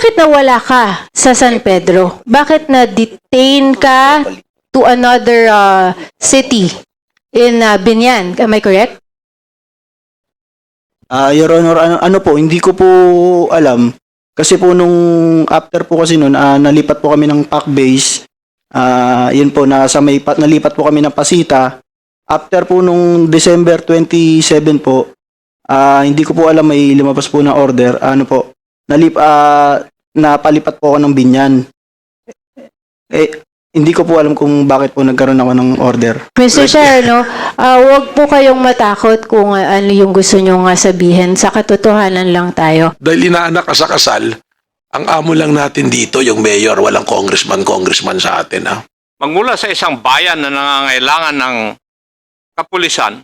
bakit nawala ka sa San Pedro? Bakit na-detain ka to another city in Binyan? Am I correct? Your Honor, ano po, hindi ko po alam. Kasi po nung after po kasi noon, nalipat po kami ng PAC base. Yun po, nalipat po kami ng Pasita. After po nung December 27 po, hindi ko po alam may lumabas po na order. Ano po, napalipat po ako ng Binyan. Hindi ko po alam kung bakit po nagkaroon ako ng order. Mr. Chair, huwag po kayong matakot kung ano yung gusto nyo nga sabihin. Sa katotohanan lang tayo. Dahil inaanak ka sa kasal, ang amo lang natin dito, yung mayor, walang congressman sa atin. Ha? Magmula sa isang bayan na nangangailangan ng kapulisan,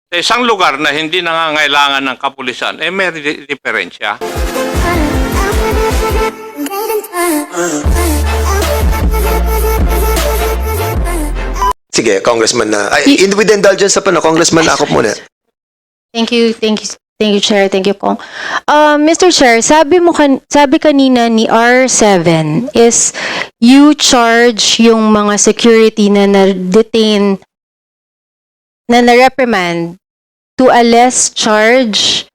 sa isang lugar na hindi nangangailangan ng kapulisan, may diferensya. Sige, Congressman na. With indulgence sa Congressman na ako muna. Thank you, Chair. Thank you, Kong. Mr. Chair, sabi kanina ni R7 is you charge yung mga security na na-detain, na na-reprimand to a less charge.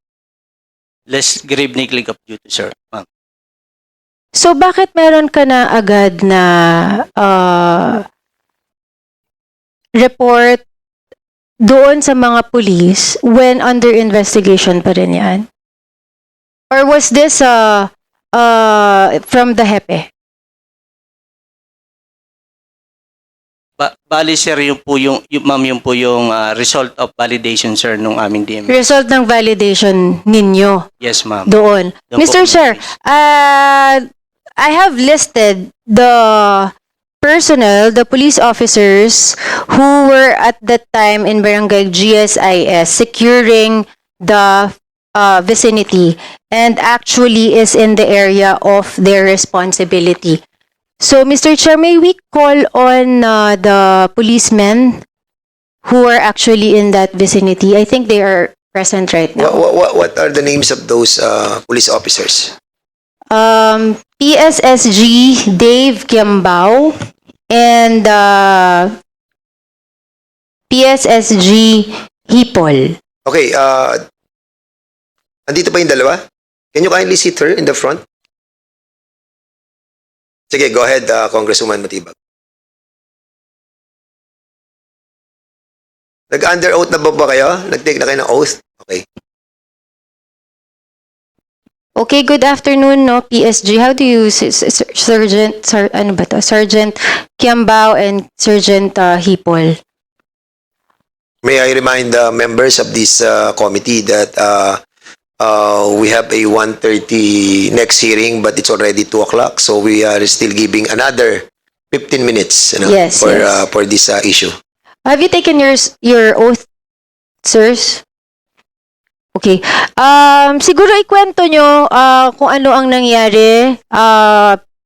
Less grave neglect of duty, sir. Ma'am. So bakit meron ka na agad na report doon sa mga police when under investigation pa rin yan? Or was this from the HEPE? Bali, sir, ma'am, yung po yung result of validation, sir, nung aming DMS. Result ng validation ninyo Yes, ma'am. doon. Doon Mr. po, Chair, I have listed the personnel, the police officers who were at that time in Barangay GSIS securing the vicinity and actually is in the area of their responsibility. So, Mr. Chair, may we call on the policemen who are actually in that vicinity? I think they are present right now. What are the names of those police officers? PSSG Dave Kiambao and PSSG Hipol. Okay, andito pa yung dalawa? Can you kindly sit her in the front? Sige, go ahead, Congresswoman Matibag. Nag-under oath na ba kayo? Nag-take na kayo ng oath? Okay. Okay, good afternoon, no, PSG. How do you, Sergeant Kiambao and Sergeant Hipol? May I remind the members of this committee that we have a 1:30 next hearing, but it's already 2 o'clock, so we are still giving another 15 minutes Yes, for this issue. Have you taken your oath, sirs? Okay. Siguro ikwento nyo kung ano ang nangyari,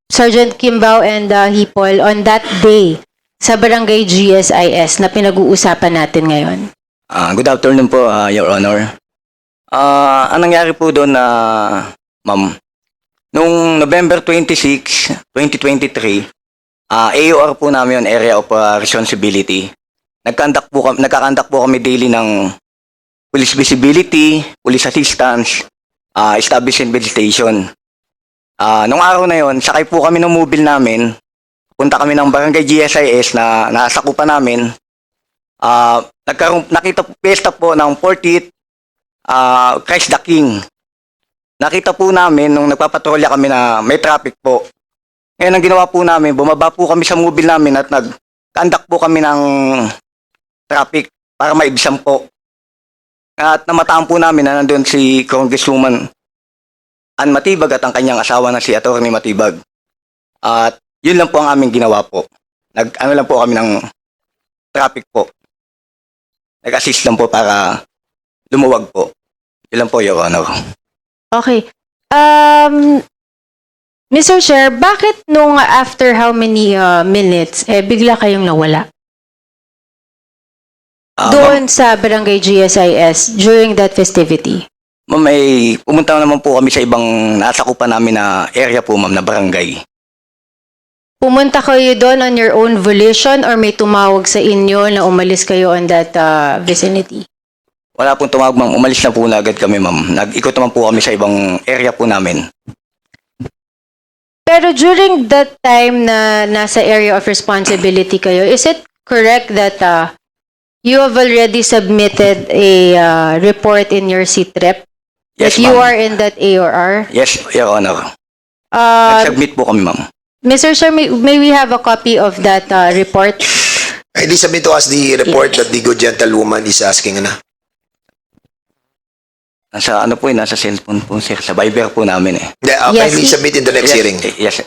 Sergeant Kiambao and Hipol on that day sa Barangay GSIS na pinag-uusapan natin ngayon. Good afternoon po, Your Honor. Ang nangyari po doon ma'am, nung November 26, 2023, AOR po namin yun, Area of Responsibility. Nagkakandak po kami daily ng police visibility, police assistance, establishment vegetation. Nung araw na yon, sakay po kami ng mobile namin. Punta kami ng Barangay GSIS na nasakupan namin. Nakita po pesta po ng 40th Christ the King. Nakita po namin nung nagpapatrolya kami na may traffic po. Ngayon ang ginawa po namin, bumaba po kami sa mobile namin at nag-conduct po kami ng traffic para maibsan po. At namataan po namin na nandun si Congresswoman Ann Matibag at ang kanyang asawa na si Atty. Matibag. At yun lang po ang aming ginawa po. Ano lang po kami ng traffic po. Nag-assist lang po para lumuwag po. Yun lang po, Your Honor. Okay. Mr. Chair, bakit nung after how many minutes, bigla kayong nawala? Doon sa Barangay GSIS during that festivity? Ma'am, pumunta naman po kami sa ibang nasakupan namin na area po, ma'am, na barangay. Pumunta kayo doon on your own volition or may tumawag sa inyo na umalis kayo on that vicinity? Wala pong tumawag, ma'am. Umalis na po na agad kami, ma'am. Nag-ikot naman po kami sa ibang area po namin. Pero during that time na nasa area of responsibility kayo, is it correct that you have already submitted a report in your CTREP? Yes, that you ma'am. are in that AOR? Yes, Your Honor. Uh, Nag-submit po kami, ma'am. Mr. Chair, may we have a copy of that report? Kindly submit to us the report that the good gentlewoman is asking. Ano? Nasa ano po nasa cellphone po, sir. Sa Viber po namin eh. Yes, Kindly submit in the next hearing. Yes.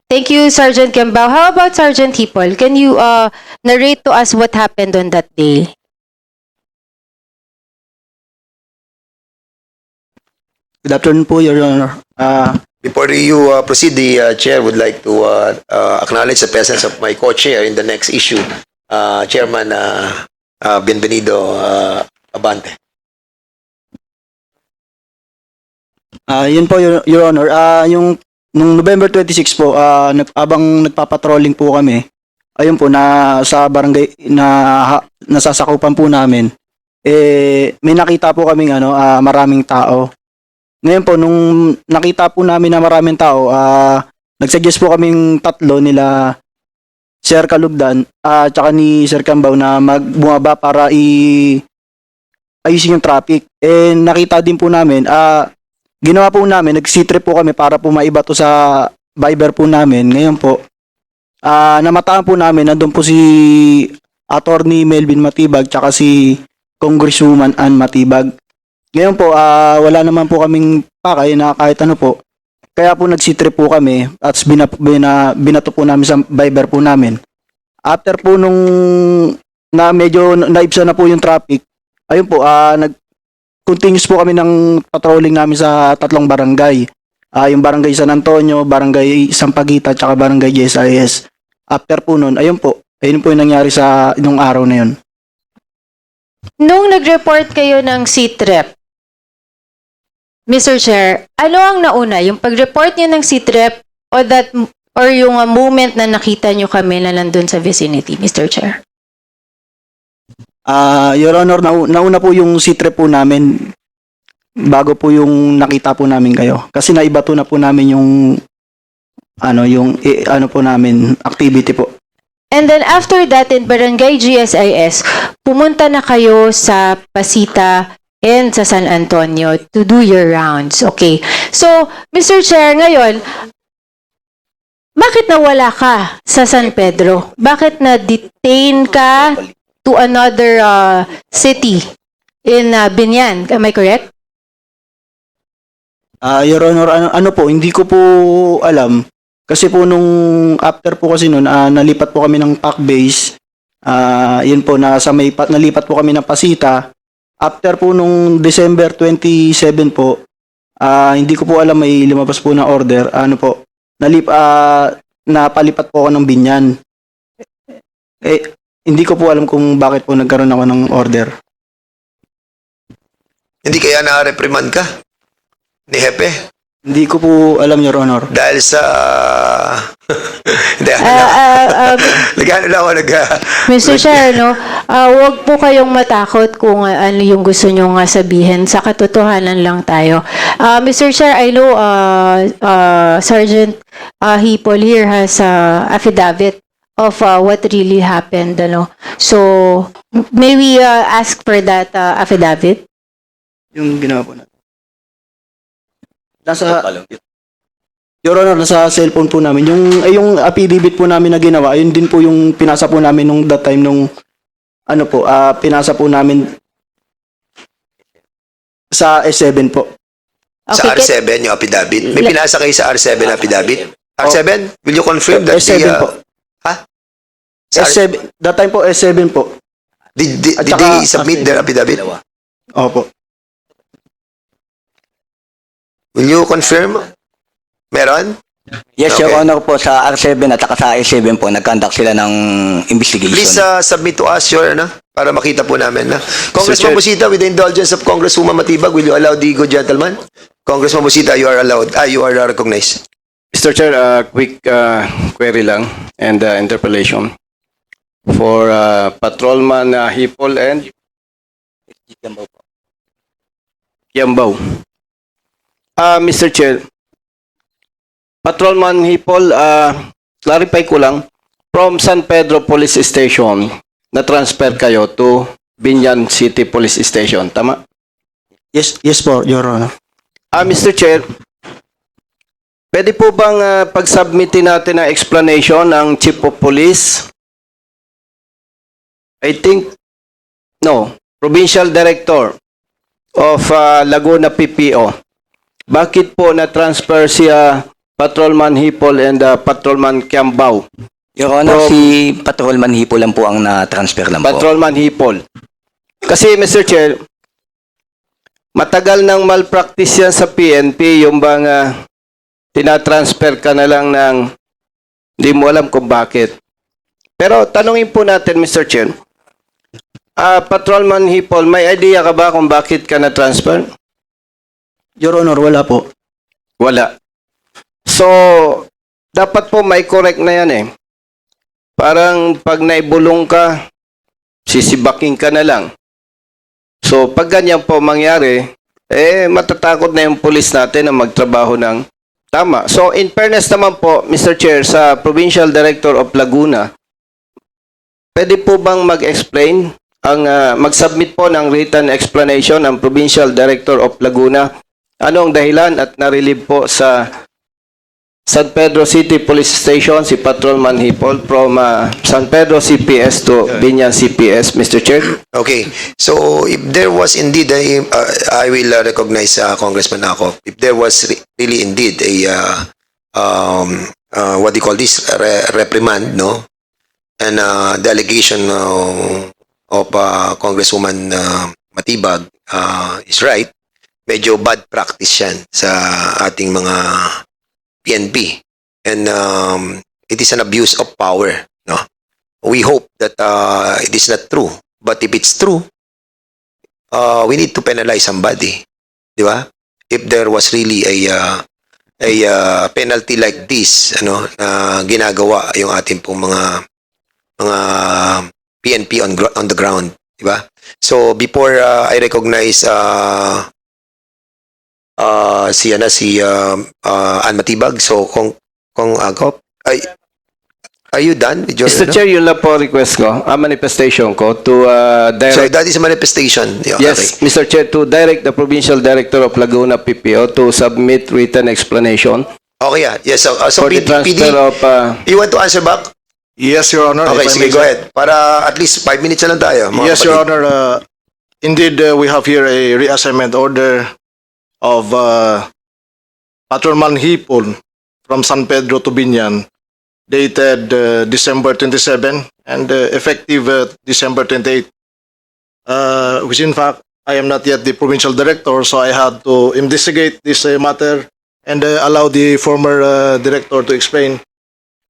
Thank you, Sergeant Gambao. How about Sergeant Hipol? Can you narrate to us what happened on that day? Good afternoon po, Your Honor. Before you proceed, the chair would like to acknowledge the presence of my co-chair in the next issue, Chairman Bienvenido Abante. Yun po, Your Honor. Nung November 26 po, abang nagpapatrolling po kami, ayun po, sa barangay na nasasakupan po namin, may nakita po kaming maraming tao. Ngayon po, nung nakita po namin na maraming tao, nagsuggest po kaming tatlo nila Sir Kalugdan at saka ni Sir Cambao na bumaba para ayusin yung traffic. Nakita din po namin, ginawa po namin, nag-C-trip po kami para po maiba to sa Viber po namin. Ngayon po, namataan po namin, nandun po si Attorney Melvin Matibag tsaka si Congresswoman Ann Matibag. Ngayon po, wala naman po kaming pakay na kahit ano po. Kaya po nag-C-trip po kami at binato po namin sa Viber po namin. After po nung na medyo naibsa na po yung traffic, ayun po, continuous po kami ng patrolling namin sa tatlong barangay. Yung barangay San Antonio, barangay Sampaguita, tsaka barangay GSIS. After po nun, ayun po yung nangyari sa nung araw na yun. Nung nag-report kayo ng CTREP, Mr. Chair, ano ang nauna? Yung pag-report niyo ng CTREP or yung moment na nakita niyo kami na nandun sa vicinity, Mr. Chair? Your Honor, nauna po yung C-trip po namin bago po yung nakita po namin kayo. Kasi naibato na po namin yung po namin activity po. And then after that, in Barangay GSIS, pumunta na kayo sa Pasita and sa San Antonio to do your rounds. Okay. So, Mr. Chair, ngayon, bakit nawala ka sa San Pedro? Bakit na-detain ka to another city in Binyan? Am I correct? Your Honor, ano po, hindi ko po alam. Kasi po nung after po kasi nun, nalipat po kami ng PAC base. Yun po, nalipat po kami ng Pasita. After po nung December 27 po, hindi ko po alam, may lumabas po na order. Napalipat po ako ng Binyan. Hindi ko po alam kung bakit po nagkaroon ako ng order. Hindi kaya na-reprimand ka ni Hepe? Hindi ko po alam, Your Honor. Dahil sa... Hindi, Mr. Chair, huwag po kayong matakot kung ano yung gusto nyo nga sabihin. Sa katotohanan lang tayo. Mr. Chair, I know Sergeant Hipol here has affidavit of what really happened. So, may we ask for that affidavit? Yung ginawa po natin. Your Honor, nasa cellphone po namin. Yung affidavit po namin na ginawa, ayun din po yung pinasa po namin nung that time nung pinasa po namin sa S7 po. Sa Okay, R7 yung affidavit. May pinasa kayo sa R7 affidavit? R7? Will you confirm that S7 po. Ha? Sa S7, that time po S7 po. Did At they saka submit R7. their affidavit? Opo. Will you confirm? Meron? Yes, Okay. Your Honor po, sa R7 at saka sa S7 po, nag-conduct sila ng investigation. Please submit to us your para makita po namin. Na. Congressman Chair. Busita, with the indulgence of Congresswoman Matibag, will you allow the good gentleman? Congressman Busita, you are allowed. You are recognized. Mr. Chair, quick query lang and interpellation for Patrolman Hipol and Yambaw. Mr. Chair, Patrolman Hipol, clarify ko lang, from San Pedro Police Station, na-transfer kayo to Binyan City Police Station, tama? Yes po, Your Honor. Mr. Chair, pwede po bang pag-submitin natin ang explanation ng Chief of Police? I think, no, Provincial Director of Laguna PPO. Bakit po na-transfer si Patrolman Hipol and Patrolman Kiambao? Your Honor, si Patrolman Hipo lang po ang na-transfer lang po. Patrolman Hipol. Kasi, Mr. Chair, matagal nang malpractice yan sa PNP, yung bang tinatransfer ka na lang ng hindi mo alam kung bakit. Pero tanungin po natin, Mr. Chair, Patrolman Hipol, may idea ka ba kung bakit ka na-transfer? Your Honor, wala po. Wala. So, dapat po may correct na yan eh. Parang pag naibulong ka, sisibaking ka na lang. So, pag ganyan po mangyari, matatakot na yung police natin na magtrabaho ng tama. So, in fairness naman po, Mr. Chair, sa Provincial Director of Laguna, pwede po bang mag-explain, mag-submit po ng written explanation ang Provincial Director of Laguna? Ano ang dahilan at narelieve po sa San Pedro City Police Station si Patrolman Hipol from San Pedro CPS to Binyan CPS, Mr. Chair? Okay. So, if there was indeed, I will recognize Congressman Ako. If there was really indeed a, what do you call this, reprimand, no? And the allegation of Congresswoman Matibag is right. Medyo bad practice yan sa ating mga PNP. And it is an abuse of power. No? We hope that it is not true. But if it's true, we need to penalize somebody. Di ba? If there was really a penalty like this, ano, na ginagawa yung ating pong mga PNP on the ground. Di ba? So, before I recognize si Ann Matibag. So kung ako, are you done with your Mr. Chair, yun lang po request ko, manifestation ko to So direct, that is a manifestation. Yeah, yes, okay. Mr. Chair, to direct the Provincial Director of Laguna PPO to submit written explanation Okay, yeah. Yes, so for the PD, transfer of you want to answer back? Yes, Your Honor. Okay, if I sige, may, go sir. ahead. Para at least 5 minutes na lang tayo. Mga Yes, Your kapatid. Honor. Indeed, we have here a reassignment order of Patrolman Hipon from San Pedro to Binyan, dated December 27 and effective December 28. Which in fact, I am not yet the provincial director, so I had to investigate this matter and allow the former director to explain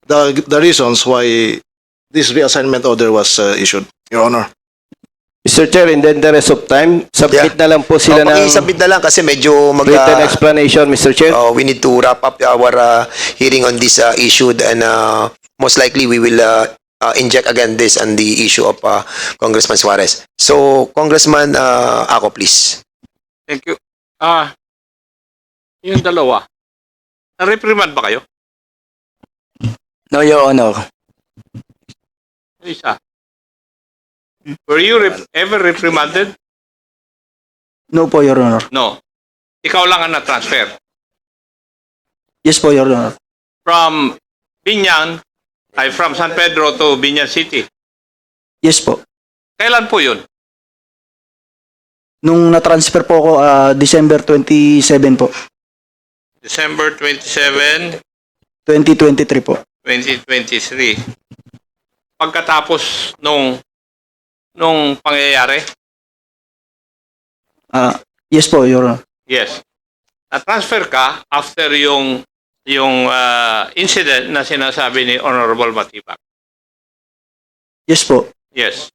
the reasons why this reassignment order was issued, Your Honor. Mr. Chair, in the interest of time, submit na lang po sila ng Paki-submit na lang kasi medyo written explanation, Mr. Chair. we need to wrap up our hearing on this issue, and most likely we will inject again this on the issue of Congressman Suarez. So, Congressman Ako, please. Thank you. Yung dalawa, na-reprimand ba kayo? No, Your Honor. Yung isa. Were you ever reprimanded? No po, Your Honor. No. Ikaw lang ang na-transfer. Yes po, Your Honor. From Binyan, from San Pedro to Binyan City. Yes po. Kailan po yun? Nung na-transfer po ako, December 27 po. December 27, 2023 po. 2023. Pagkatapos nung pangyayari? Yes po, Your Honor. Yes. Na-transfer ka after yung incident na sinasabi ni Honorable Matibag. Yes po. Yes.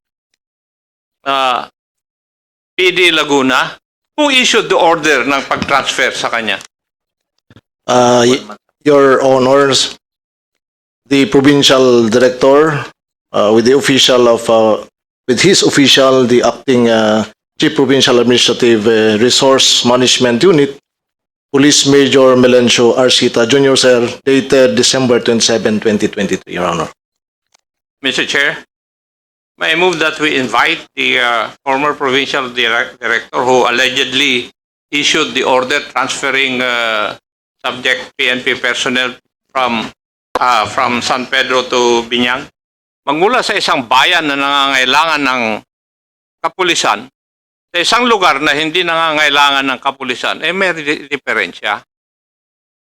PD Laguna, who issued the order ng pag-transfer sa kanya? Your Honors, the provincial director, with the official of, with his official, the acting Chief Provincial Administrative Resource Management Unit, Police Major Melencio Arcita Jr., sir, dated December 27, 2023, Your Honor. Mr. Chair, may I move that we invite the former provincial director who allegedly issued the order transferring subject PNP personnel from San Pedro to Biñang? Magmula sa isang bayan na nangangailangan ng kapulisan sa isang lugar na hindi nangangailangan ng kapulisan, may diferensya.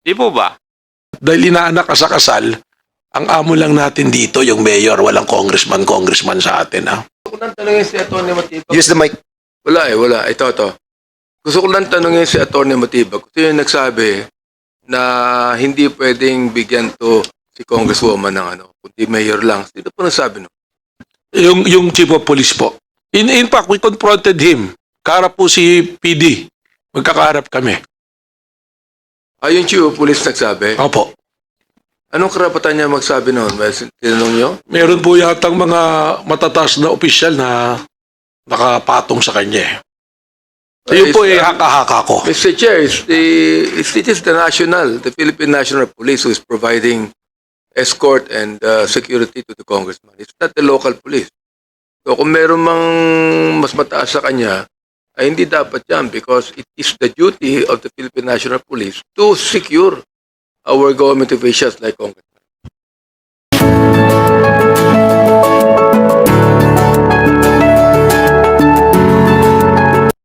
Di po ba? Dahil inaanak ka sa kasal, ang amo lang natin dito, yung mayor, walang congressman sa atin. Ha? Gusto ko lang tanungin si Atty. Matibag. Use the mic. Wala. Ito. Gusto ko lang tanungin si Atty. Matibag. Ito yung nagsabi na hindi pwedeng bigyan to si Congresswoman ng kundi mayor lang. Sino po nagsabi no? Yung chief of police po. In fact, we confronted him. Kaharap po si PD. Magkakaharap kami. Yung chief of police nagsabi? Opo. Anong karapatan niya magsabi noon? May tinanong niyo? Meron po yatang mga matataas na opisyal na nakapatong sa kanya. Yun po haka-haka ko. Mr. Chair, it is the Philippine National Police who is providing escort and security to the congressman. It's not the local police. So kung meron mang mas mataas sa kanya, ay hindi dapat yan because it is the duty of the Philippine National Police to secure our government officials like Congress.